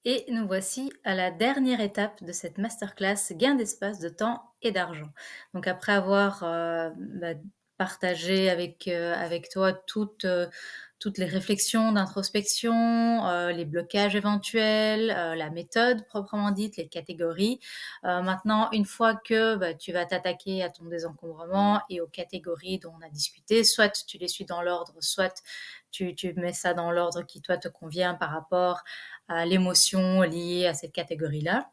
Et nous voici à la dernière étape de cette masterclass gain d'espace, de temps et d'argent. Donc après avoir, partagé avec toi toutes les réflexions d'introspection, les blocages éventuels, la méthode proprement dite, les catégories. Maintenant, une fois que, tu vas t'attaquer à ton désencombrement et aux catégories dont on a discuté, soit tu les suis dans l'ordre, soit tu mets ça dans l'ordre qui toi te convient par rapport à l'émotion liée à cette catégorie-là,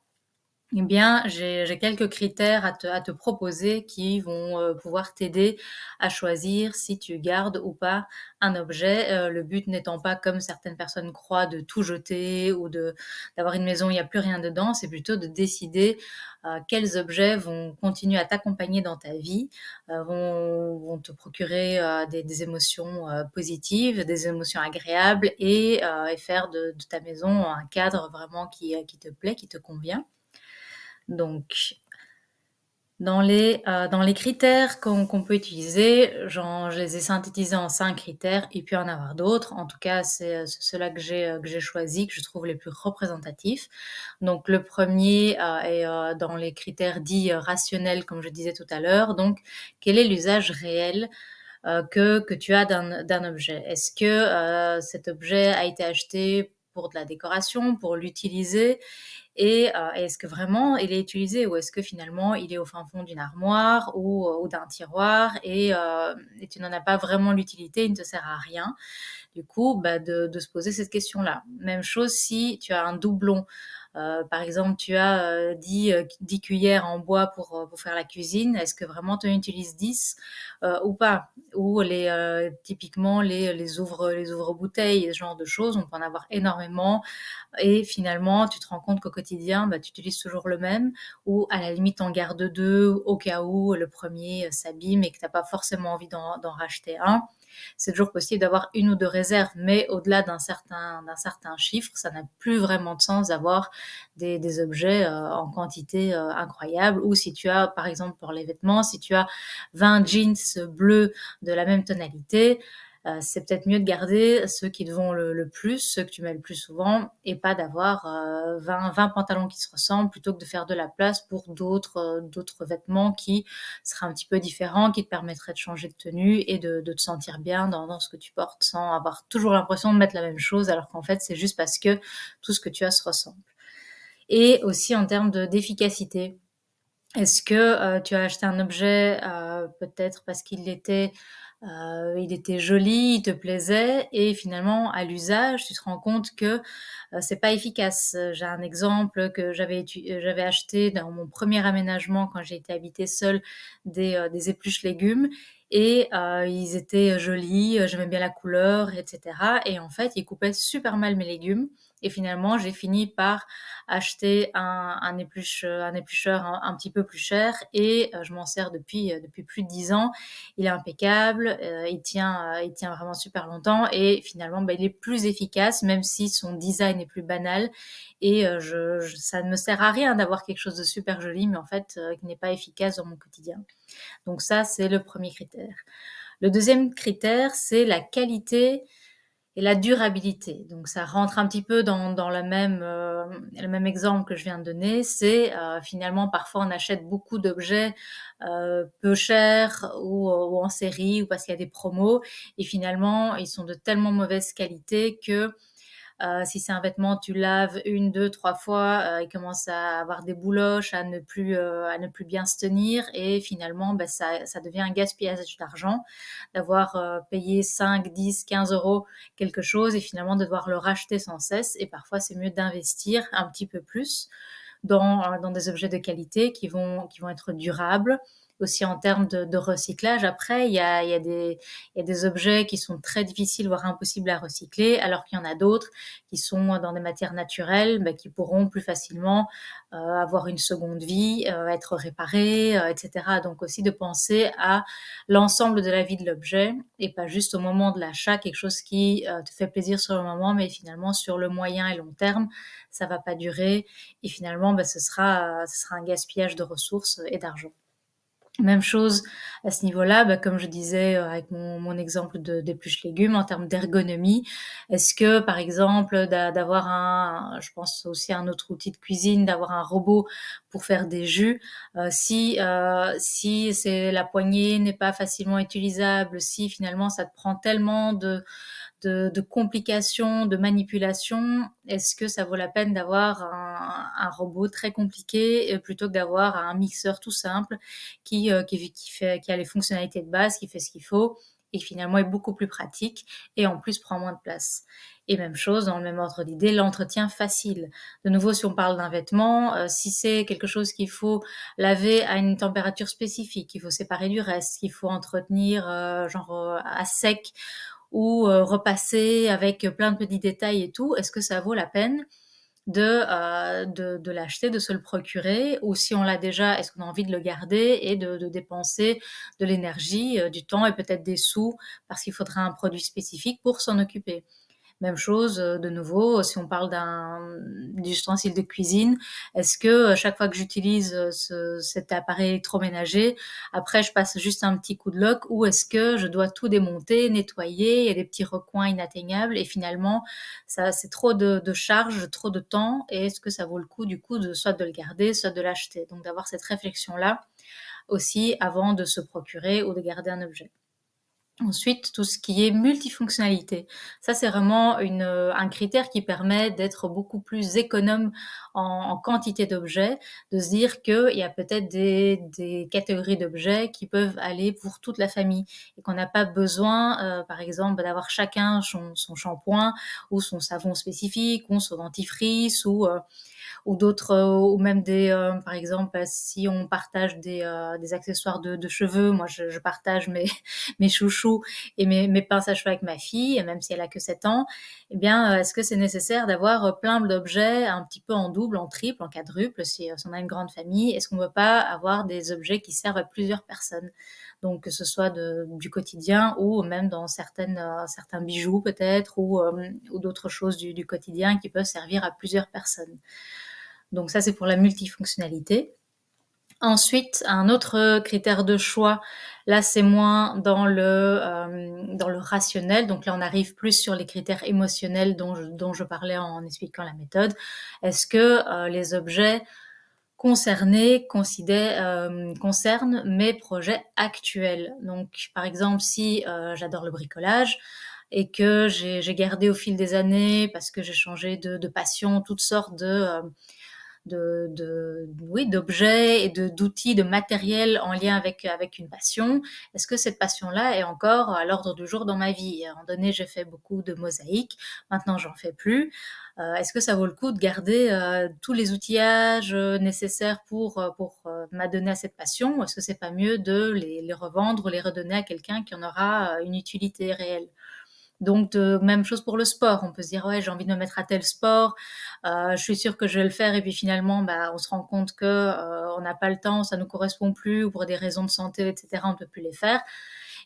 eh bien, j'ai quelques critères à te proposer qui vont pouvoir t'aider à choisir si tu gardes ou pas un objet. Le but n'étant pas, comme certaines personnes croient, de tout jeter ou d'avoir une maison où il n'y a plus rien dedans, c'est plutôt de décider quels objets vont continuer à t'accompagner dans ta vie, vont te procurer des émotions positives, des émotions agréables et faire de ta maison un cadre vraiment qui te plaît, qui te convient. Donc, dans les critères qu'on peut utiliser, je les ai synthétisés en 5 critères. Il peut y en avoir d'autres. En tout cas, c'est ceux-là que j'ai choisis, que je trouve les plus représentatifs. Donc le premier est dans les critères dits rationnels, comme je disais tout à l'heure. Donc, quel est l'usage réel que tu as d'un objet? Est-ce que cet objet a été acheté pour de la décoration, pour l'utiliser? Et est-ce que vraiment il est utilisé ou est-ce que finalement il est au fin fond d'une armoire ou d'un tiroir et tu n'en as pas vraiment l'utilité, il ne te sert à rien. Du coup, de se poser cette question-là. Même chose si tu as un doublon. Par exemple, tu as 10 cuillères en bois pour faire la cuisine. Est-ce que vraiment tu en utilises 10 ou pas? Ou typiquement les ouvre-bouteilles, ce genre de choses, on peut en avoir énormément et finalement, tu te rends compte qu'au quotidien, tu utilises toujours le même ou à la limite, en gardes deux au cas où le premier s'abîme et que tu n'as pas forcément envie d'en racheter un. C'est toujours possible d'avoir une ou deux réserves, mais au-delà d'un certain chiffre, ça n'a plus vraiment de sens d'avoir des objets en quantité incroyable. Ou si tu as, par exemple, pour les vêtements, si tu as 20 jeans bleus de la même tonalité, c'est peut-être mieux de garder ceux qui te vont le plus, ceux que tu mets le plus souvent, et pas d'avoir 20 pantalons qui se ressemblent, plutôt que de faire de la place pour d'autres vêtements qui seraient un petit peu différents, qui te permettraient de changer de tenue et de te sentir bien dans ce que tu portes, sans avoir toujours l'impression de mettre la même chose, alors qu'en fait, c'est juste parce que tout ce que tu as se ressemble. Et aussi en termes d'efficacité. Est-ce que tu as acheté un objet, peut-être parce qu'il était joli, il te plaisait et finalement à l'usage, tu te rends compte que, c'est pas efficace. J'ai un exemple que j'avais acheté dans mon premier aménagement quand j'ai été habiter seule, des épluches légumes et ils étaient jolis, j'aimais bien la couleur et cetera et en fait, ils coupaient super mal mes légumes et finalement, j'ai fini par acheter un éplucheur un petit peu plus cher et je m'en sers depuis plus de 10 ans. Il est impeccable, il tient vraiment super longtemps et finalement, il est plus efficace même si son design est plus banal et ça ne me sert à rien d'avoir quelque chose de super joli mais en fait, qui n'est pas efficace dans mon quotidien. Donc ça, c'est le premier critère. Le deuxième critère, c'est la qualité et la durabilité. Donc ça rentre un petit peu dans le même exemple que je viens de donner. C'est finalement parfois on achète beaucoup d'objets peu chers ou en série ou parce qu'il y a des promos et finalement ils sont de tellement mauvaise qualité que si c'est un vêtement, tu laves une, deux, trois fois, il commence à avoir des bouloches, à ne plus bien se tenir et finalement, ça devient un gaspillage d'argent d'avoir payé 5, 10, 15 euros quelque chose et finalement de devoir le racheter sans cesse. Et parfois, c'est mieux d'investir un petit peu plus dans des objets de qualité qui vont être durables. Aussi en termes de recyclage, après, il y a des objets qui sont très difficiles, voire impossibles à recycler, alors qu'il y en a d'autres qui sont dans des matières naturelles, qui pourront plus facilement avoir une seconde vie, être réparés, etc. Donc aussi de penser à l'ensemble de la vie de l'objet et pas juste au moment de l'achat, quelque chose qui te fait plaisir sur le moment, mais finalement sur le moyen et long terme, ça va pas durer et finalement, ce sera un gaspillage de ressources et d'argent. Même chose à ce niveau-là, comme je disais, avec mon exemple de d'épluche légumes en termes d'ergonomie. Est-ce que, par exemple, d'avoir je pense aussi à un autre outil de cuisine, d'avoir un robot pour faire des jus, si c'est la poignée n'est pas facilement utilisable, si finalement ça te prend tellement de complications, de manipulations, est-ce que ça vaut la peine d'avoir un robot très compliqué plutôt que d'avoir un mixeur tout simple qui a les fonctionnalités de base, qui fait ce qu'il faut et qui finalement est beaucoup plus pratique et en plus prend moins de place. Et même chose, dans le même ordre d'idée, l'entretien facile. De nouveau, si on parle d'un vêtement, si c'est quelque chose qu'il faut laver à une température spécifique, qu'il faut séparer du reste, qu'il faut entretenir à sec ou repasser avec plein de petits détails et tout, est-ce que ça vaut la peine de l'acheter, de se le procurer, ou si on l'a déjà, est-ce qu'on a envie de le garder et de dépenser de l'énergie, du temps et peut-être des sous parce qu'il faudra un produit spécifique pour s'en occuper. Même chose, de nouveau, si on parle d'ustensile de cuisine, est-ce que, chaque fois que j'utilise, cet appareil électroménager, après je passe juste un petit coup de loc ou est-ce que je dois tout démonter, nettoyer, il y a des petits recoins inatteignables et finalement ça c'est trop de charge, trop de temps et est-ce que ça vaut le coup du coup de soit de le garder, soit de l'acheter? Donc d'avoir cette réflexion-là aussi avant de se procurer ou de garder un objet. Ensuite, tout ce qui est multifonctionnalité. Ça, c'est vraiment un critère qui permet d'être beaucoup plus économe en quantité d'objets, de se dire qu'il y a peut-être des catégories d'objets qui peuvent aller pour toute la famille et qu'on n'a pas besoin, par exemple, d'avoir chacun son shampoing ou son savon spécifique ou son dentifrice ou d'autres, ou même par exemple, si on partage des accessoires de cheveux, moi je partage mes chouchous et mes pinces à cheveux avec ma fille, même si elle a que 7 ans, eh bien, est-ce que c'est nécessaire d'avoir plein d'objets un petit peu en double, en triple, en quadruple, si on a une grande famille? Est-ce qu'on ne peut pas avoir des objets qui servent à plusieurs personnes? Donc, que ce soit du quotidien ou même dans certains bijoux peut-être ou d'autres choses du quotidien qui peuvent servir à plusieurs personnes. Donc ça, c'est pour la multifonctionnalité. Ensuite, un autre critère de choix, là, c'est moins dans le rationnel. Donc là, on arrive plus sur les critères émotionnels dont je parlais en expliquant la méthode. Est-ce que les objets concernés concernent mes projets actuels? Donc, par exemple, si j'adore le bricolage et que j'ai gardé au fil des années parce que j'ai changé de passion toutes sortes oui, d'objets et d'outils, de matériel en lien avec une passion. Est-ce que cette passion-là est encore à l'ordre du jour dans ma vie? À un moment donné, j'ai fait beaucoup de mosaïques, maintenant j'en fais plus. Est-ce que ça vaut le coup de garder tous les outillages nécessaires pour m'adonner à cette passion? Ou est-ce que c'est pas mieux de les revendre ou les redonner à quelqu'un qui en aura une utilité réelle? Donc même chose pour le sport, on peut se dire: «Ouais, j'ai envie de me mettre à tel sport, je suis sûre que je vais le faire» et puis finalement, on se rend compte que, on n'a pas le temps, ça nous correspond plus ou pour des raisons de santé et cetera, on ne peut plus les faire.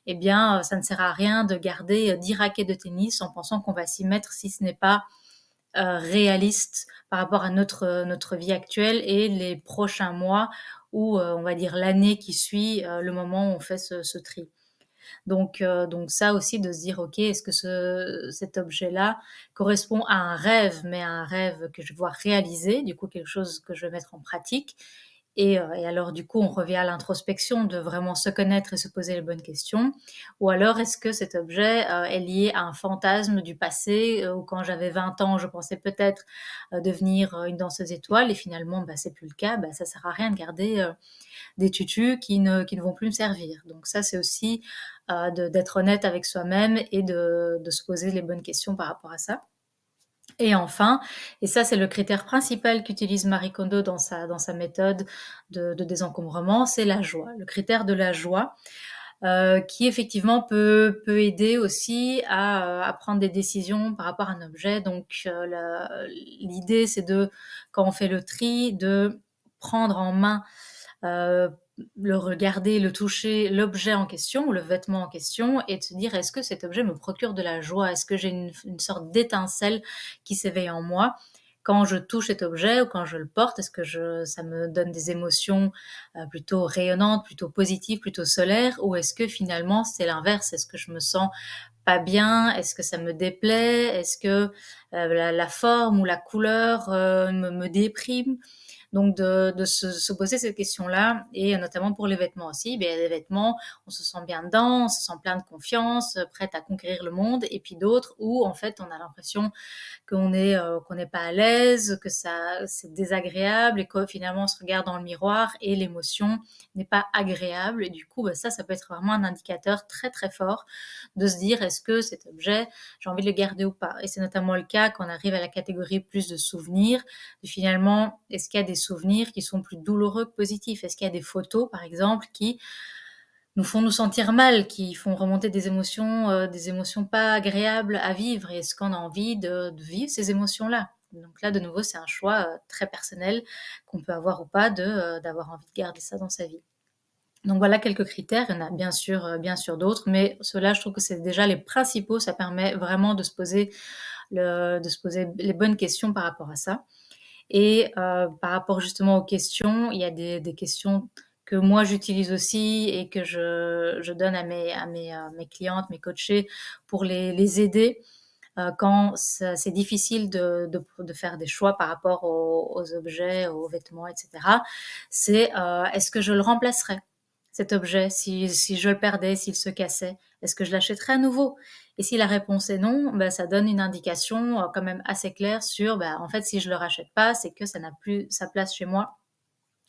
Eh bien, ça ne sert à rien de garder, 10 raquettes de tennis en pensant qu'on va s'y mettre si ce n'est pas, réaliste par rapport à notre vie actuelle et les prochains mois ou, on va dire l'année qui suit, le moment où on fait ce tri. Donc ça aussi de se dire: «OK, est-ce que cet objet-là correspond à un rêve, mais à un rêve que je vais voir réaliser, du coup quelque chose que je vais mettre en pratique?» Et alors du coup, on revient à l'introspection de vraiment se connaître et se poser les bonnes questions. Ou alors est-ce que cet objet, est lié à un fantasme du passé, où quand j'avais 20 ans, je pensais peut-être, devenir, une danseuse étoile et finalement, c'est plus le cas, ça sert à rien de garder, des tutus qui ne vont plus me servir. Donc ça, c'est aussi d'être honnête avec soi-même et de se poser les bonnes questions par rapport à ça. Et enfin, et ça c'est le critère principal qu'utilise Marie Kondo dans sa méthode de désencombrement, c'est la joie. Le critère de la joie, qui effectivement peut aider aussi à prendre des décisions par rapport à un objet. Donc l'idée c'est quand on fait le tri, de prendre en main euh, le regarder, le toucher, l'objet en question ou le vêtement en question et de se dire est-ce que cet objet me procure de la joie? Est-ce que j'ai une sorte d'étincelle qui s'éveille en moi quand je touche cet objet ou quand je le porte, est-ce que ça me donne des émotions, plutôt rayonnantes, plutôt positives, plutôt solaires? Ou est-ce que finalement c'est l'inverse? Est-ce que je me sens pas bien? Est-ce que ça me déplaît? Est-ce que, la forme ou la couleur, me déprime? Donc de se poser cette question-là et notamment pour les vêtements aussi. Beh, il y a des vêtements, on se sent bien dedans, on se sent plein de confiance, prête à conquérir le monde et puis d'autres où en fait on a l'impression qu'on n'est pas à l'aise, que ça c'est désagréable et que finalement on se regarde dans le miroir et l'émotion n'est pas agréable et du coup, bah, ça peut être vraiment un indicateur très, très fort de se dire: «Est-ce que cet objet, j'ai envie de le garder ou pas?» Et c'est notamment le cas quand on arrive à la catégorie plus de souvenirs. Et finalement, est-ce qu'il y a des souvenirs qui sont plus douloureux que positifs? Est-ce qu'il y a des photos, par exemple, qui nous font nous sentir mal, qui font remonter des émotions pas agréables à vivre? Et est-ce qu'on a envie de vivre ces émotions-là? Donc là, de nouveau, c'est un choix, très personnel qu'on peut avoir ou pas d'avoir envie de garder ça dans sa vie. Donc voilà quelques critères, il y en a bien sûr d'autres, mais ceux-là, je trouve que c'est déjà les principaux. Ça permet vraiment de se poser les bonnes questions par rapport à ça. Et par rapport justement aux questions, il y a des questions que moi j'utilise aussi et que je donne mes clientes, mes coachées pour les aider, quand c'est difficile de faire des choix par rapport aux objets, aux vêtements et cetera. C'est, est-ce que je le remplacerais, cet objet, si je le perdais, s'il se cassait? Est-ce que je l'achèterais à nouveau? Et si la réponse est non, bah, ça donne une indication, quand même assez claire sur, bah, en fait, si je le rachète pas, c'est que ça n'a plus sa place chez moi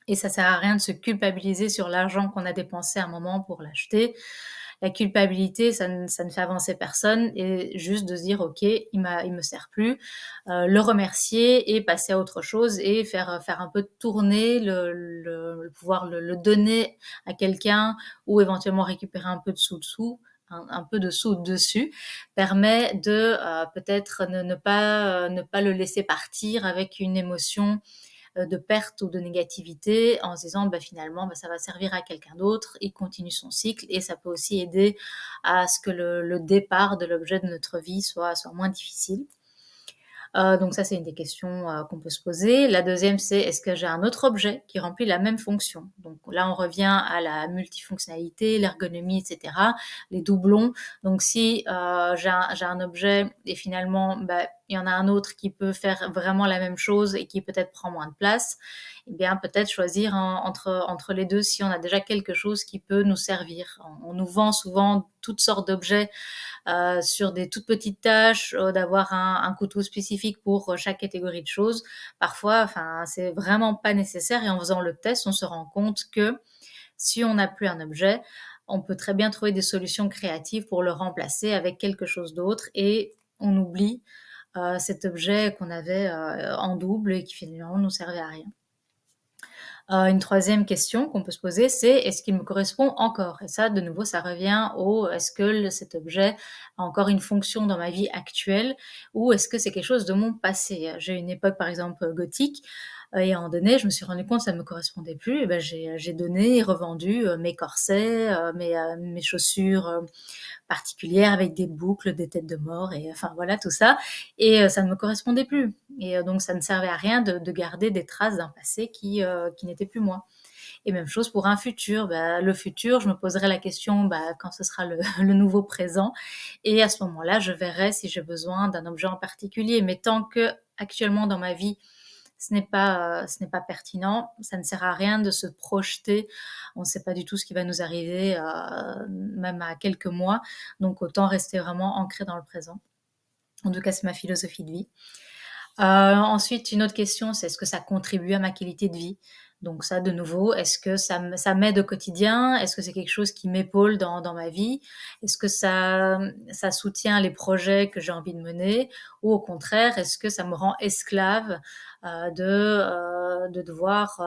et ça sert à rien de se culpabiliser sur l'argent qu'on a dépensé à un moment pour l'acheter. La culpabilité, ça ne fait avancer personne et juste de se dire: «OK, il me sert plus», le remercier et passer à autre chose et faire un peu tourner pouvoir le donner à quelqu'un ou éventuellement récupérer un peu de sous dessous, un peu de sous dessus, permet de, peut-être ne pas le laisser partir avec une émotion de perte ou de négativité en se disant bah, finalement bah, ça va servir à quelqu'un d'autre, il continue son cycle et ça peut aussi aider à ce que le départ de l'objet de notre vie soit moins difficile. Donc ça, c'est une des questions, qu'on peut se poser. La deuxième, c'est: est-ce que j'ai un autre objet qui remplit la même fonction? Donc là, on revient à la multifonctionnalité, l'ergonomie et cetera, les doublons. Donc si, j'ai un objet et finalement, bah, il y en a un autre qui peut faire vraiment la même chose et qui peut-être prend moins de place, eh bien peut-être choisir entre les 2 si on a déjà quelque chose qui peut nous servir. On nous vend souvent toutes sortes d'objets sur des toutes petites tâches, d'avoir un couteau spécifique pour chaque catégorie de choses. Parfois, enfin, c'est vraiment pas nécessaire et en faisant le test, on se rend compte que si on n'a plus un objet, on peut très bien trouver des solutions créatives pour le remplacer avec quelque chose d'autre et on oublie cet objet qu'on avait en double et qui finalement nous servait à rien. Une troisième question qu'on peut se poser, c'est: «Est-ce qu'il me correspond encore?» Et ça, de nouveau, ça revient au: «Est-ce que cet objet a encore une fonction dans ma vie actuelle ou est-ce que c'est quelque chose de mon passé?» J'ai une époque, par exemple, gothique, et à un moment donné, je me suis rendu compte que ça ne me correspondait plus et ben, j'ai donné et revendu, mes corsets, mes chaussures, particulières avec des boucles, des têtes de mort et enfin voilà tout ça et ça ne me correspondait plus et donc ça ne servait à rien de garder des traces d'un passé qui n'était plus moi et même chose pour un futur. Bah, le futur, je me poserai la question, bah, quand ce sera le le nouveau présent et à ce moment-là, je verrai si j'ai besoin d'un objet en particulier. Mais tant qu'actuellement dans ma vie, ce n'est pas pertinent, ça ne sert à rien de se projeter. On ne sait pas du tout ce qui va nous arriver, même à quelques mois, donc autant rester vraiment ancré dans le présent. En tout cas, c'est ma philosophie de vie. Ensuite, une autre question, c'est: est-ce que ça contribue à ma qualité de vie? Donc ça, de nouveau, est-ce que ça m'aide au quotidien? Est-ce que c'est quelque chose qui m'épaule dans ma vie? Est-ce que ça soutient les projets que j'ai envie de mener? Ou au contraire, est-ce que ça me rend esclave, de devoir,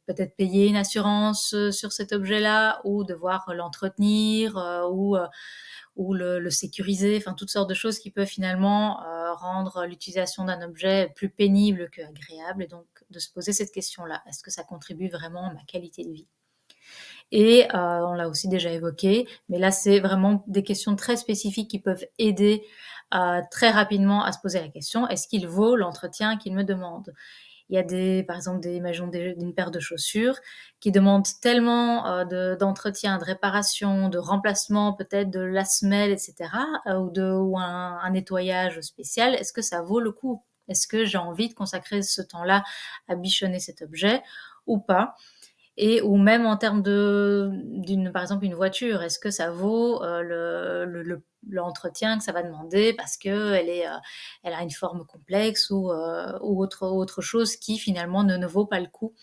peut-être payer une assurance, sur cet objet-là ou devoir l'entretenir, ou le sécuriser, enfin toutes sortes de choses qui peuvent finalement rendre l'utilisation d'un objet plus pénible qu'agréable et donc de se poser cette question-là. Est-ce que ça contribue vraiment à ma qualité de vie? Et on l'a aussi déjà évoqué, mais là c'est vraiment des questions très spécifiques qui peuvent aider très rapidement à se poser la question: «Est-ce qu'il vaut l'entretien qu'il me demande?» Il y a par exemple, imaginons une paire de chaussures qui demandent tellement, d'entretien, de réparation, de remplacement peut-être de la semelle et cetera, ou un nettoyage spécial. Est-ce que ça vaut le coup? Est-ce que j'ai envie de consacrer ce temps-là à bichonner cet objet ou pas? Et ou même en termes par exemple, une voiture, est-ce que ça vaut, l'entretien que ça va demander parce qu'elle elle a une forme complexe ou autre chose qui finalement ne vaut pas le coup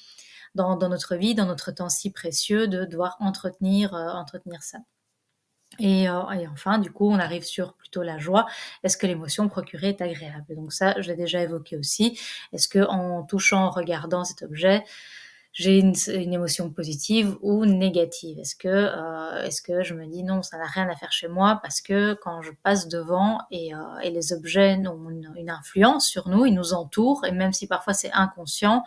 dans notre vie, dans notre temps si précieux de devoir entretenir ça. Et enfin, du coup, on arrive sur plutôt la joie. Est-ce que l'émotion procurée est agréable? Donc ça, je l'ai déjà évoqué aussi. Est-ce qu'en touchant, en regardant cet objet, j'ai une émotion positive ou négative? Est-ce que je me dis: «Non, ça n'a rien à faire chez moi», parce que quand je passe devant et les objets ont une influence sur nous, ils nous entourent et même si parfois c'est inconscient,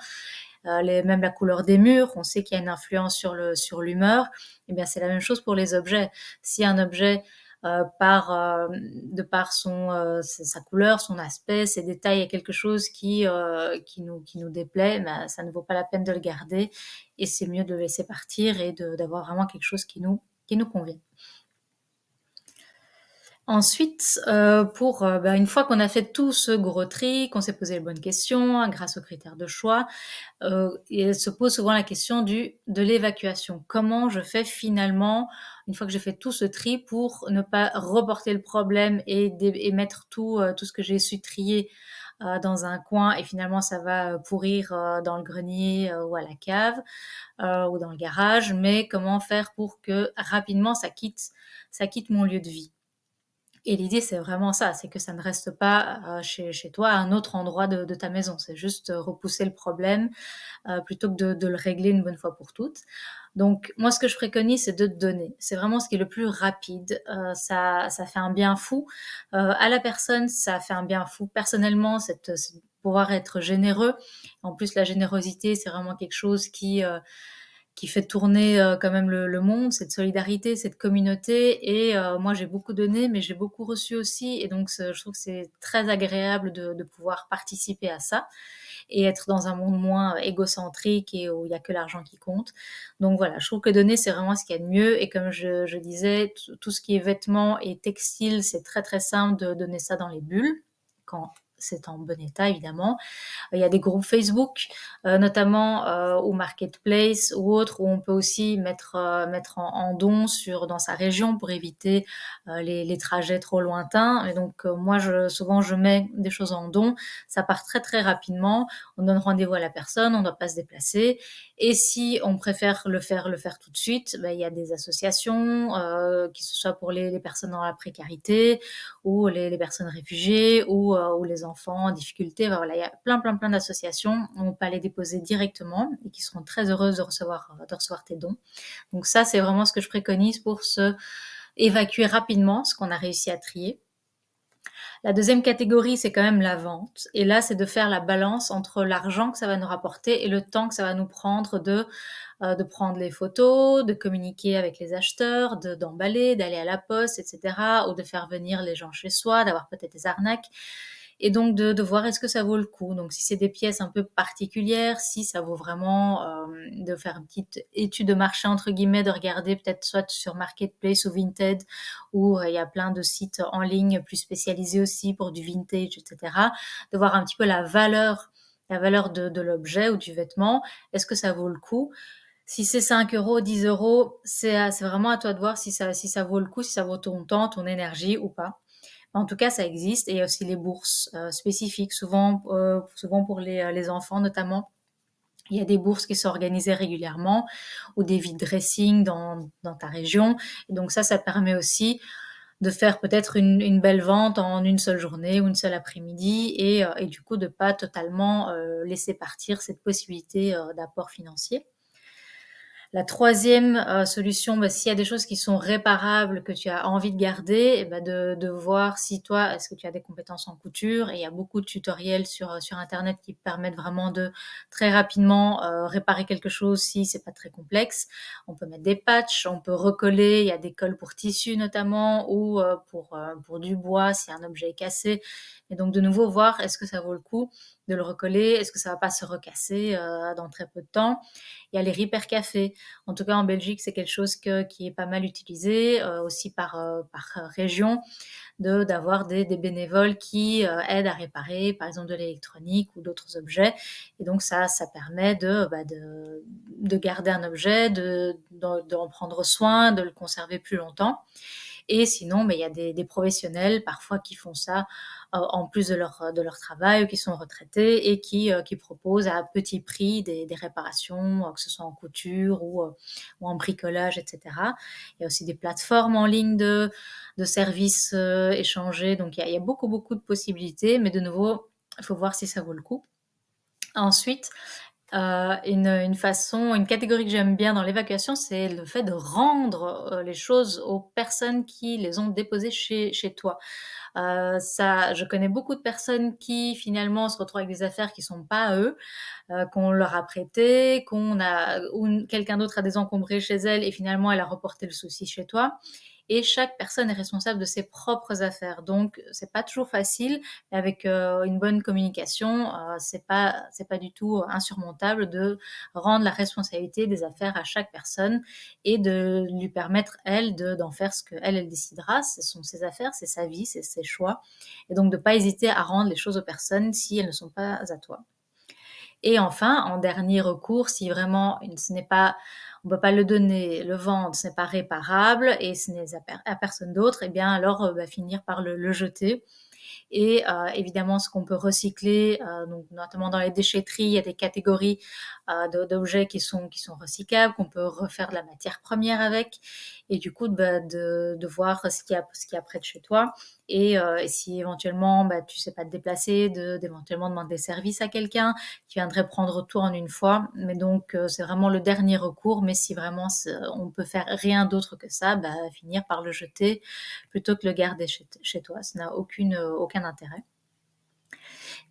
même la couleur des murs, on sait qu'il y a une influence sur l'humeur. Et bien, c'est la même chose pour les objets. Si un objet, de par sa couleur, son aspect, ses détails, est quelque chose qui nous déplaît, ben, ça ne vaut pas la peine de le garder et c'est mieux de le laisser partir et d'avoir vraiment quelque chose qui nous convient. Ensuite, une fois qu'on a fait tout ce gros tri, qu'on s'est posé les bonnes questions, hein, grâce aux critères de choix, et se pose souvent la question de l'évacuation. Comment je fais finalement, une fois que j'ai fait tout ce tri, pour ne pas reporter le problème et mettre tout ce que j'ai su trier, dans un coin et finalement ça va, pourrir, dans le grenier, ou à la cave, ou dans le garage. Mais comment faire pour que rapidement ça quitte mon lieu de vie? Et l'idée, c'est vraiment ça, c'est que ça ne reste pas, chez toi, à un autre endroit de ta maison. C'est juste, repousser le problème, plutôt que de le régler une bonne fois pour toutes. Donc moi, ce que je préconise, c'est de donner. C'est vraiment ce qui est le plus rapide. Ça fait un bien fou, à la personne, ça fait un bien fou personnellement, pouvoir être généreux. En plus, la générosité, c'est vraiment quelque chose qui fait tourner, quand même le monde, cette solidarité, cette communauté. Et moi j'ai beaucoup donné, mais j'ai beaucoup reçu aussi et donc je trouve que c'est très agréable de pouvoir participer à ça et être dans un monde moins égocentrique et où il y a que l'argent qui compte. Donc voilà, je trouve que donner, c'est vraiment ce qu'il y a de mieux et comme je disais, tout ce qui est vêtements et textiles, c'est très, très simple de donner ça dans les bulles, quand c'est en bon état évidemment. Il y a des groupes Facebook, notamment ou Marketplace ou autres, où on peut aussi mettre en don dans sa région pour éviter les trajets trop lointains. Et donc moi, souvent, je mets des choses en don. Ça part très très rapidement. On donne rendez-vous à la personne, on ne doit pas se déplacer. Et si on préfère le faire tout de suite, ben, il y a des associations, que ce soit pour les personnes dans la précarité ou les personnes réfugiées ou les enfants en difficulté. Ben voilà, il y a plein d'associations où on peut aller déposer directement et qui seront très heureuses de recevoir tes dons. Donc ça, c'est vraiment ce que je préconise pour se évacuer rapidement ce qu'on a réussi à trier. La deuxième catégorie, c'est quand même la vente. Et là, c'est de faire la balance entre l'argent que ça va nous rapporter et le temps que ça va nous prendre de prendre les photos, de communiquer avec les acheteurs, d'emballer, d'aller à la poste, etc. Ou de faire venir les gens chez soi, d'avoir peut-être des arnaques. Et donc de voir est-ce que ça vaut le coup. Donc si c'est des pièces un peu particulières, si ça vaut vraiment de faire une petite étude de marché entre guillemets, de regarder peut-être soit sur Marketplace ou Vinted, où il y a plein de sites en ligne plus spécialisés aussi pour du vintage, etc. De voir un petit peu la valeur de l'objet ou du vêtement. Est-ce que ça vaut le coup? Si c'est 5 €, 10 €, c'est vraiment à toi de voir si ça vaut le coup, si ça vaut ton temps, ton énergie ou pas. En tout cas, ça existe et il y a aussi les bourses, spécifiques, souvent pour les enfants notamment. Il y a des bourses qui sont organisées régulièrement ou des vide dressing dans ta région et donc ça permet aussi de faire peut-être une belle vente en une seule journée ou une seule après-midi et du coup de pas totalement, laisser partir cette possibilité, d'apport financier. La troisième solution, bah, s'il y a des choses qui sont réparables, que tu as envie de garder, et bah, de voir si toi, est-ce que tu as des compétences en couture? Et il y a beaucoup de tutoriels sur internet qui permettent vraiment de très rapidement, réparer quelque chose si c'est pas très complexe. On peut mettre des patchs, on peut recoller, il y a des colles pour tissu notamment ou, pour du bois si un objet est cassé. Et donc de nouveau voir est-ce que ça vaut le coup de le recoller? Est-ce que ça va pas se recasser, dans très peu de temps? Il y a les Repair Cafés. En tout cas, en Belgique, c'est quelque chose qui est pas mal utilisé, aussi par région, d'avoir des bénévoles qui aident à réparer, par exemple, de l'électronique ou d'autres objets. Et donc, ça permet de garder un objet, d'en prendre soin, de le conserver plus longtemps. Et sinon, il y a des professionnels parfois qui font ça en plus de leur travail ou qui sont retraités et qui proposent à petit prix des réparations, que ce soit en couture ou en bricolage, etc. Il y a aussi des plateformes en ligne de services échangés. Donc, il y a beaucoup, beaucoup de possibilités, mais de nouveau, il faut voir si ça vaut le coup. Ensuite, une catégorie que j'aime bien dans l'évacuation, c'est le fait de rendre, les choses aux personnes qui les ont déposées chez toi. Ça je connais beaucoup de personnes qui finalement se retrouvent avec des affaires qui sont pas à eux, qu'on leur a prêtées, ou quelqu'un d'autre a désencombré chez elle et finalement elle a reporté le souci chez toi. Et chaque personne est responsable de ses propres affaires. Donc, c'est pas toujours facile, mais avec une bonne communication, c'est pas du tout insurmontable de rendre la responsabilité des affaires à chaque personne et de lui permettre, elle, d'en faire ce qu'elle, elle décidera. Ce sont ses affaires, c'est sa vie, c'est ses choix. Et donc, de pas hésiter à rendre les choses aux personnes si elles ne sont pas à toi. Et enfin, en dernier recours, si vraiment ce n'est pas, on ne peut pas le donner, le vendre, ce n'est pas réparable et ce n'est à personne d'autre, et bien alors finir par le jeter. Et évidemment, ce qu'on peut recycler, donc notamment dans les déchetteries, il y a des catégories d'objets qui sont recyclables, qu'on peut refaire de la matière première avec. Et du coup, de voir ce qu'il y a près de chez toi. Et si éventuellement, tu sais pas te déplacer, d'éventuellement demander des services à quelqu'un qui viendrait prendre tout en une fois. Mais donc, c'est vraiment le dernier recours. Mais si vraiment on peut faire rien d'autre que ça, finir par le jeter plutôt que le garder chez toi. Ça n'a aucun intérêt.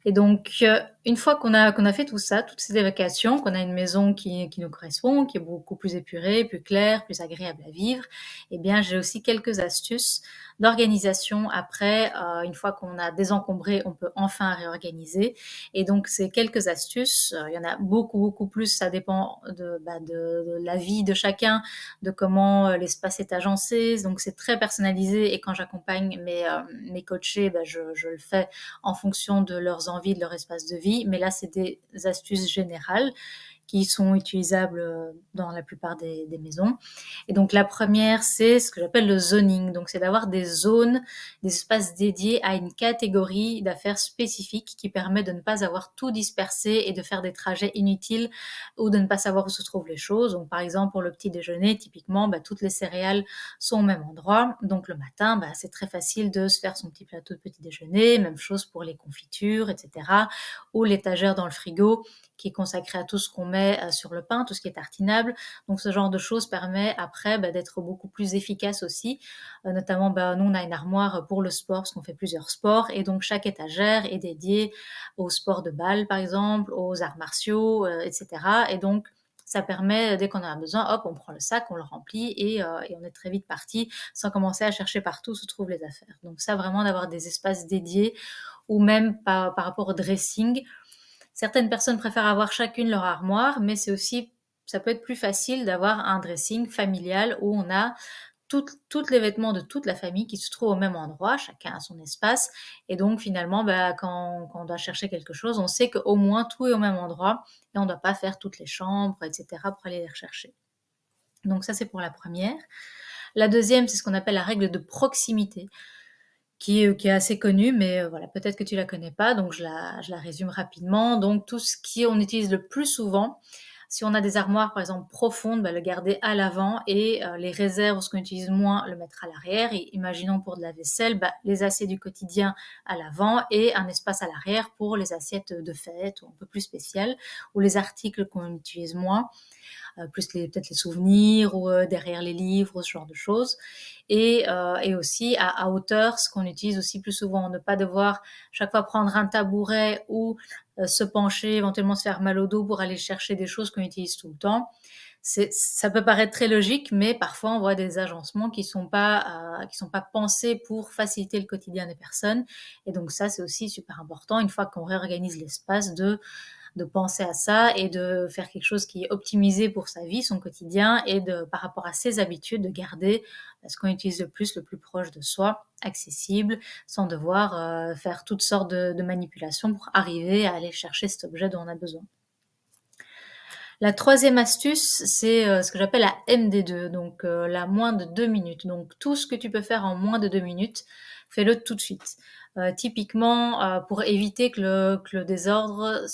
Et donc, une fois qu'on a fait tout ça, toutes ces évacuations, qu'on a une maison qui nous correspond, qui est beaucoup plus épurée, plus claire, plus agréable à vivre, eh bien, j'ai aussi quelques astuces d'organisation après, une fois qu'on a désencombré, on peut enfin réorganiser. Et donc ces quelques astuces, il y en a beaucoup, beaucoup plus, ça dépend de la vie de chacun, de comment, l'espace est agencé. Donc c'est très personnalisé et quand j'accompagne mes coachés, je le fais en fonction de leurs envies, de leur espace de vie. Mais là, c'est des astuces générales qui sont utilisables dans la plupart des maisons. Et donc la première, c'est ce que j'appelle le zoning. Donc c'est d'avoir des zones, des espaces dédiés à une catégorie d'affaires spécifiques qui permet de ne pas avoir tout dispersé et de faire des trajets inutiles ou de ne pas savoir où se trouvent les choses. Donc par exemple pour le petit déjeuner, typiquement, toutes les céréales sont au même endroit. Donc le matin, c'est très facile de se faire son petit plateau de petit déjeuner. Même chose pour les confitures, etc. Ou l'étagère dans le frigo qui est consacrée à tout ce qu'on met sur le pain, tout ce qui est tartinable. Donc ce genre de choses permet après d'être beaucoup plus efficace aussi. Notamment, nous, on a une armoire pour le sport parce qu'on fait plusieurs sports et donc chaque étagère est dédiée au sport de balle, par exemple, aux arts martiaux, etc. Et donc, ça permet, dès qu'on en a besoin, hop, on prend le sac, on le remplit et on est très vite parti sans commencer à chercher partout où se trouvent les affaires. Donc ça, vraiment d'avoir des espaces dédiés ou même par rapport au dressing. Certaines personnes préfèrent avoir chacune leur armoire, mais ça peut être plus facile d'avoir un dressing familial où on a toutes les vêtements de toute la famille qui se trouvent au même endroit, chacun a son espace. Et donc finalement, quand on doit chercher quelque chose, on sait qu'au moins tout est au même endroit et on ne doit pas faire toutes les chambres, etc. pour aller les rechercher. Donc ça, c'est pour la première. La deuxième, c'est ce qu'on appelle la règle de proximité qui est assez connue, mais voilà, peut-être que tu la connais pas, donc je la résume rapidement. Donc tout ce qu'on utilise le plus souvent, si on a des armoires par exemple profondes, le garder à l'avant et les réserves ou ce qu'on utilise moins, le mettre à l'arrière. Et imaginons pour de la vaisselle, les assiettes du quotidien à l'avant et un espace à l'arrière pour les assiettes de fête ou un peu plus spéciales ou les articles qu'on utilise moins. plus peut-être les souvenirs ou derrière les livres ou ce genre de choses. Et aussi à hauteur, ce qu'on utilise aussi plus souvent, ne pas devoir chaque fois prendre un tabouret ou se pencher, éventuellement se faire mal au dos pour aller chercher des choses qu'on utilise tout le temps. Ça peut paraître très logique, mais parfois on voit des agencements qui sont pas pensés pour faciliter le quotidien des personnes. Et donc ça, c'est aussi super important, une fois qu'on réorganise l'espace, de penser à ça et de faire quelque chose qui est optimisé pour sa vie, son quotidien, et par rapport à ses habitudes, de garder ce qu'on utilise le plus proche de soi, accessible, sans devoir faire toutes sortes de manipulations pour arriver à aller chercher cet objet dont on a besoin. La troisième astuce, c'est ce que j'appelle la MD2, donc la moins de 2 minutes. Donc tout ce que tu peux faire en moins de 2 minutes, fais-le tout de suite. Typiquement, pour éviter que le désordre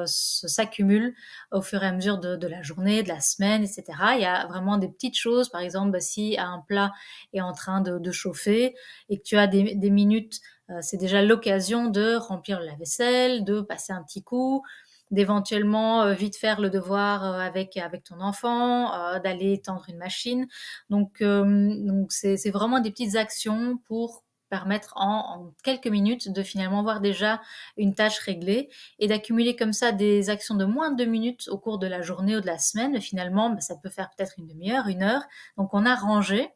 s'accumule au fur et à mesure de la journée, de la semaine, et cetera. Il y a vraiment des petites choses. Par exemple, si un plat est en train de chauffer et que tu as des minutes, c'est déjà l'occasion de remplir la vaisselle, de passer un petit coup, d'éventuellement vite faire le devoir avec ton enfant, d'aller tendre une machine. Donc c'est vraiment des petites actions pour permettre en quelques minutes de finalement voir déjà une tâche réglée, et d'accumuler comme ça des actions de moins de 2 minutes au cours de la journée ou de la semaine. Mais finalement, ça peut faire peut-être une demi-heure, une heure. Donc on a rangé,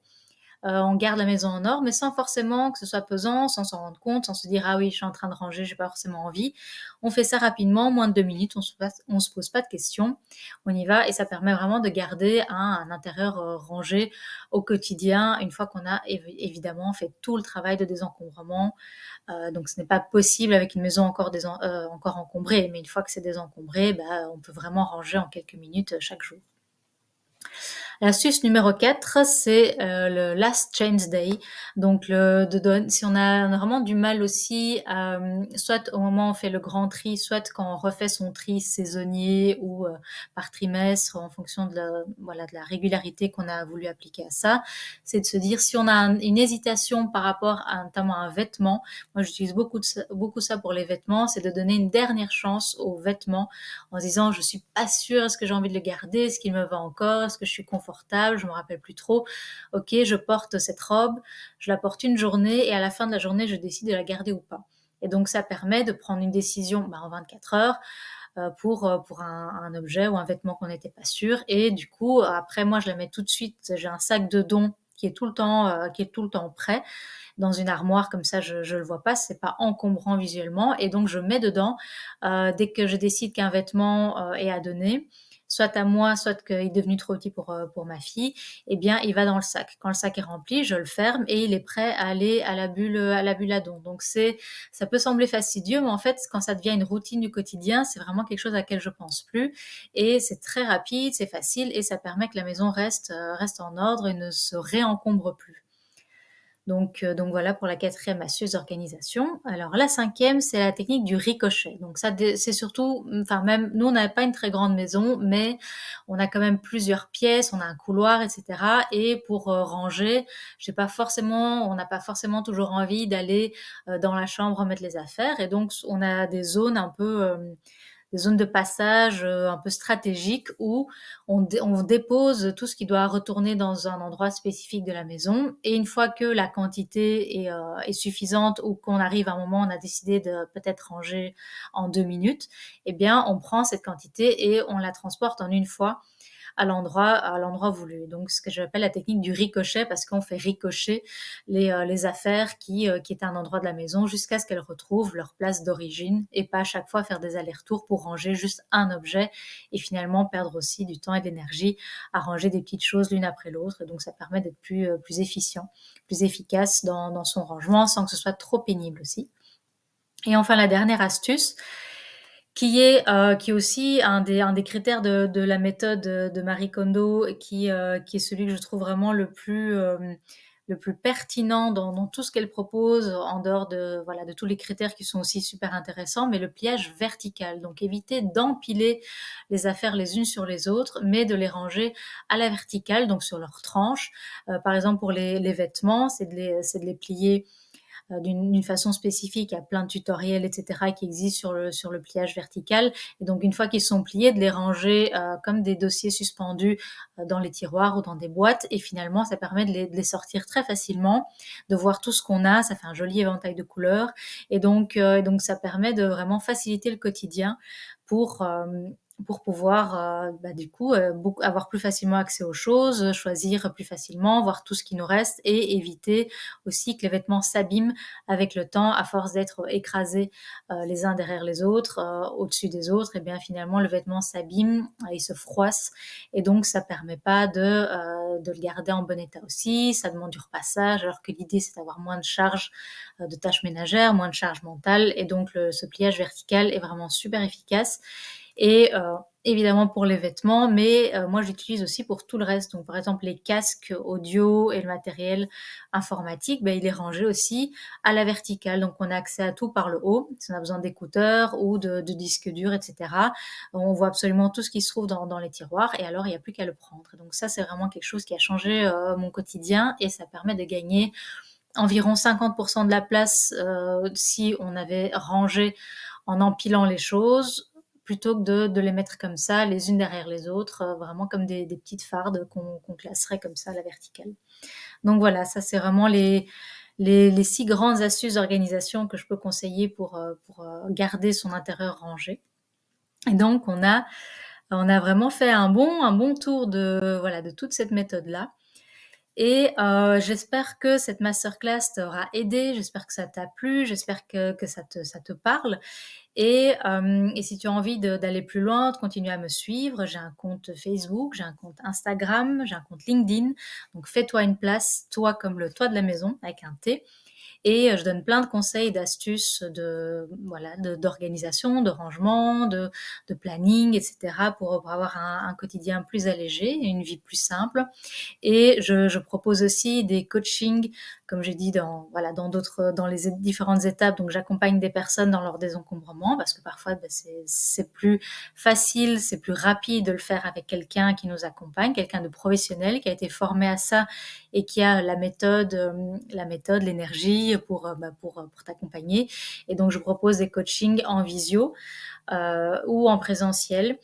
on garde la maison en ordre, mais sans forcément que ce soit pesant, sans s'en rendre compte, sans se dire ah oui, je suis en train de ranger, j'ai pas forcément envie. On fait ça rapidement, moins de 2 minutes, on se pose pas de questions, on y va, et ça permet vraiment de garder un intérieur rangé au quotidien, une fois qu'on a évidemment fait tout le travail de désencombrement. Donc ce n'est pas possible avec une maison encore encombrée, mais une fois que c'est désencombré, on peut vraiment ranger en quelques minutes chaque jour. L'astuce numéro 4, c'est le last change day. Donc, si on a vraiment du mal aussi, soit au moment où on fait le grand tri, soit quand on refait son tri saisonnier ou par trimestre, en fonction voilà, de la régularité qu'on a voulu appliquer à ça, c'est de se dire, si on a une hésitation par rapport à notamment un vêtement, moi j'utilise beaucoup ça pour les vêtements, c'est de donner une dernière chance aux vêtements en se disant, je suis pas sûre, est-ce que j'ai envie de le garder, est-ce qu'il me va encore, est-ce que je suis confortable, je me rappelle plus trop. Ok, je porte cette robe, je la porte une journée, et à la fin de la journée, je décide de la garder ou pas. Et donc ça permet de prendre une décision en 24 heures pour un objet ou un vêtement qu'on n'était pas sûr. Et du coup, après, moi, je la mets tout de suite. J'ai un sac de don qui est tout le temps prêt dans une armoire, comme ça je le vois pas, c'est pas encombrant visuellement, et donc je mets dedans dès que je décide qu'un vêtement est à donner, soit à moi, soit qu'il est devenu trop petit pour ma fille, eh bien il va dans le sac. Quand le sac est rempli, je le ferme et il est prêt à aller à la bulle à don. Donc ça peut sembler fastidieux, mais en fait quand ça devient une routine du quotidien, c'est vraiment quelque chose à laquelle je pense plus, et c'est très rapide, c'est facile, et ça permet que la maison reste en ordre et ne se réencombre plus. Donc voilà pour la quatrième astuce d'organisation. Alors la cinquième, c'est la technique du ricochet. Donc ça, c'est surtout, enfin même nous, on n'avait pas une très grande maison, mais on a quand même plusieurs pièces, on a un couloir, etc. Et pour ranger, on n'a pas forcément toujours envie d'aller dans la chambre remettre les affaires. Et donc on a des zones un peu des zones de passage un peu stratégiques où on dépose tout ce qui doit retourner dans un endroit spécifique de la maison. Et une fois que la quantité est suffisante, ou qu'on arrive à un moment où on a décidé de peut-être ranger en 2 minutes, eh bien on prend cette quantité et on la transporte en une fois à l'endroit voulu. Donc ce que j'appelle la technique du ricochet, parce qu'on fait ricocher les affaires qui étaient à un endroit de la maison jusqu'à ce qu'elles retrouvent leur place d'origine, et pas à chaque fois faire des allers-retours pour ranger juste un objet et finalement perdre aussi du temps et de l'énergie à ranger des petites choses l'une après l'autre. Et donc ça permet d'être plus efficient, plus efficace dans son rangement sans que ce soit trop pénible aussi. Et enfin la dernière astuce, qui est aussi un des critères de la méthode de Marie Kondo, qui est celui que je trouve vraiment le plus pertinent dans tout ce qu'elle propose, en dehors de tous les critères qui sont aussi super intéressants, mais le pliage vertical. Donc éviter d'empiler les affaires les unes sur les autres, mais de les ranger à la verticale, donc sur leurs tranches. Par exemple pour les vêtements, c'est de les plier d'une façon spécifique. Il y a plein de tutoriels et cetera qui existent sur le pliage vertical et donc une fois qu'ils sont pliés, de les ranger, comme des dossiers suspendus, dans les tiroirs ou dans des boîtes et finalement ça permet de les sortir très facilement, de voir tout ce qu'on a, ça fait un joli éventail de couleurs et donc ça permet de vraiment faciliter le quotidien pour, pour pouvoir, du coup, beaucoup avoir plus facilement accès aux choses, choisir plus facilement, voir tout ce qui nous reste et éviter aussi que les vêtements s'abîment avec le temps à force d'être écrasés, les uns derrière les autres, au-dessus des autres et bien finalement le vêtement s'abîme, il se froisse et donc ça permet pas de le garder en bon état aussi. Ça demande du repassage alors que l'idée c'est d'avoir moins de charges, de tâches ménagères, moins de charge mentale et donc ce pliage vertical est vraiment super efficace et évidemment pour les vêtements, mais moi j'utilise aussi pour tout le reste. Donc par exemple les casques audio et le matériel informatique, il est rangé aussi à la verticale. Donc on a accès à tout par le haut, si on a besoin d'écouteurs ou de disques durs, et cetera. On voit absolument tout ce qui se trouve dans les tiroirs et alors il n'y a plus qu'à le prendre. Donc ça c'est vraiment quelque chose qui a changé mon quotidien et ça permet de gagner environ 50 de la place, si on avait rangé en empilant les choses, plutôt que de les mettre comme ça, les unes derrière les autres, vraiment comme des petites fardes qu'on classerait comme ça à la verticale. Donc voilà, ça c'est vraiment les 6 grandes astuces d'organisation que je peux conseiller pour garder son intérieur rangé. Et donc on a vraiment fait un bon tour de voilà, de toute cette méthode-là. Et j'espère que cette masterclass t'aura aidé, j'espère que ça t'a plu, j'espère que ça te parle et si tu as envie d'aller plus loin, de continuer à me suivre, j'ai un compte Facebook, j'ai un compte Instagram, j'ai un compte LinkedIn. Donc fais-toi une place, toi comme le toit de la maison avec un T et je donne plein de conseils, d'astuces d'organisation, de rangement, de planning et cetera pour avoir un quotidien plus allégé et une vie plus simple. Et je propose aussi des coachings, comme j'ai dit dans les différentes étapes. Donc j'accompagne des personnes dans leur désencombrement parce que parfois c'est plus facile, c'est plus rapide de le faire avec quelqu'un qui nous accompagne, quelqu'un de professionnel qui a été formé à ça et qui a la méthode, l'énergie pour t'accompagner. Et donc je propose des coachings en visio ou en présentiel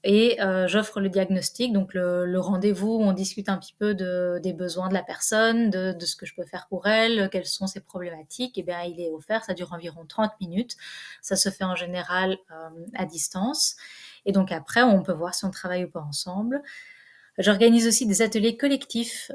et j'offre le diagnostic, donc le rendez-vous où on discute un petit peu des besoins de la personne, de ce que je peux faire pour elle, quelles sont ses problématiques. Et bien, il est offert, ça dure environ 30 minutes. Ça se fait en général à distance. Et donc après, on peut voir si on travaille ou pas ensemble. J'organise aussi des ateliers collectifs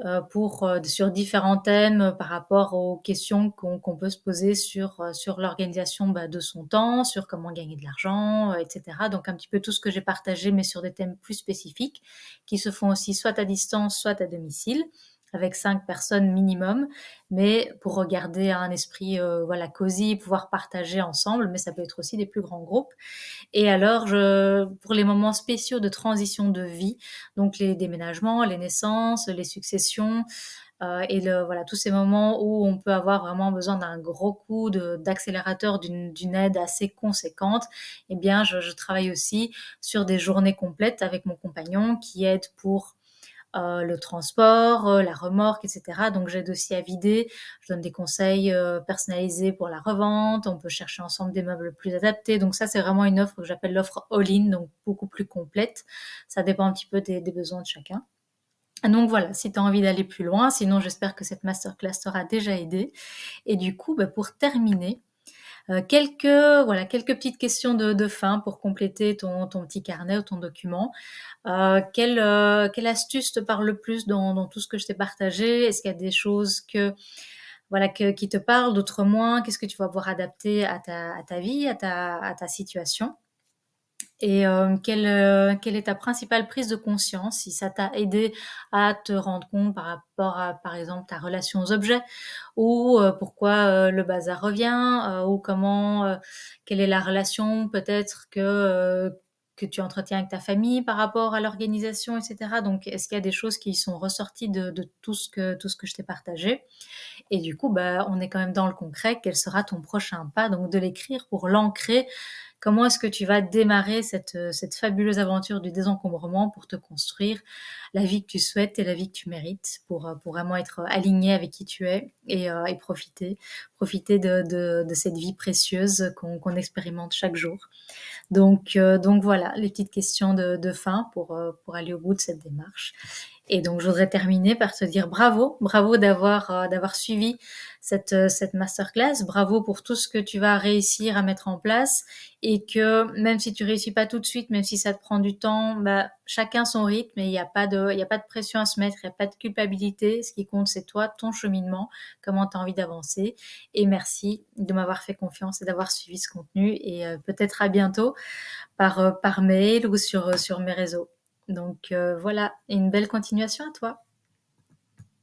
sur différents thèmes par rapport aux questions qu'on peut se poser sur l'organisation de son temps, sur comment gagner de l'argent, etc. Donc un petit peu tout ce que j'ai partagé, mais sur des thèmes plus spécifiques, qui se font aussi soit à distance, soit à domicile, avec 5 personnes minimum, mais pour regarder un esprit cosy, pouvoir partager ensemble, mais ça peut être aussi des plus grands groupes. Et alors, pour les moments spéciaux de transition de vie, donc les déménagements, les naissances, les successions, voilà, tous ces moments où on peut avoir vraiment besoin d'un gros coup d'accélérateur, d'une aide assez conséquente, eh bien, je travaille aussi sur des journées complètes avec mon compagnon qui aide pour le transport, la remorque, et cetera. Donc j'aide aussi à vider. Je donne des conseils personnalisés pour la revente. On peut chercher ensemble des meubles plus adaptés. Donc ça, c'est vraiment une offre que j'appelle l'offre all-in, donc beaucoup plus complète. Ça dépend un petit peu des besoins de chacun. Donc voilà, si tu as envie d'aller plus loin, sinon j'espère que cette masterclass t'aura déjà aidé. Et du coup, pour terminer, quelques petites questions de fin pour compléter ton petit carnet ou ton document. Quelle astuce te parle le plus dans tout ce que je t'ai partagé? Est-ce qu'il y a des choses qui te parlent, d'autres moins? Qu'est-ce que tu vas pouvoir adapter à ta vie, à ta situation? Et quelle est ta principale prise de conscience? Si ça t'a aidé à te rendre compte par rapport à, par exemple, ta relation aux objets ou pourquoi le bazar revient ou quelle est la relation peut-être que tu entretiens avec ta famille par rapport à l'organisation, et cetera. Donc est-ce qu'il y a des choses qui sont ressorties de tout ce que je t'ai partagé? Et du coup, on est quand même dans le concret. Quel sera ton prochain pas? Donc de l'écrire pour l'ancrer comment est-ce que tu vas démarrer cette fabuleuse aventure du désencombrement pour te construire la vie que tu souhaites et la vie que tu mérites pour vraiment être aligné avec qui tu es et profiter de cette vie précieuse qu'on expérimente chaque jour. Donc voilà, les petites questions de fin pour aller au bout de cette démarche. Et donc, je voudrais terminer par te dire bravo, bravo d'avoir suivi cette masterclass. Bravo pour tout ce que tu vas réussir à mettre en place et que même si tu réussis pas tout de suite, même si ça te prend du temps, bah, chacun son rythme et il y a pas de pression à se mettre, il y a pas de culpabilité. Ce qui compte, c'est toi, ton cheminement, comment tu as envie d'avancer. Et merci de m'avoir fait confiance et d'avoir suivi ce contenu et peut-être à bientôt par mail ou sur mes réseaux. Donc voilà, et une belle continuation à toi.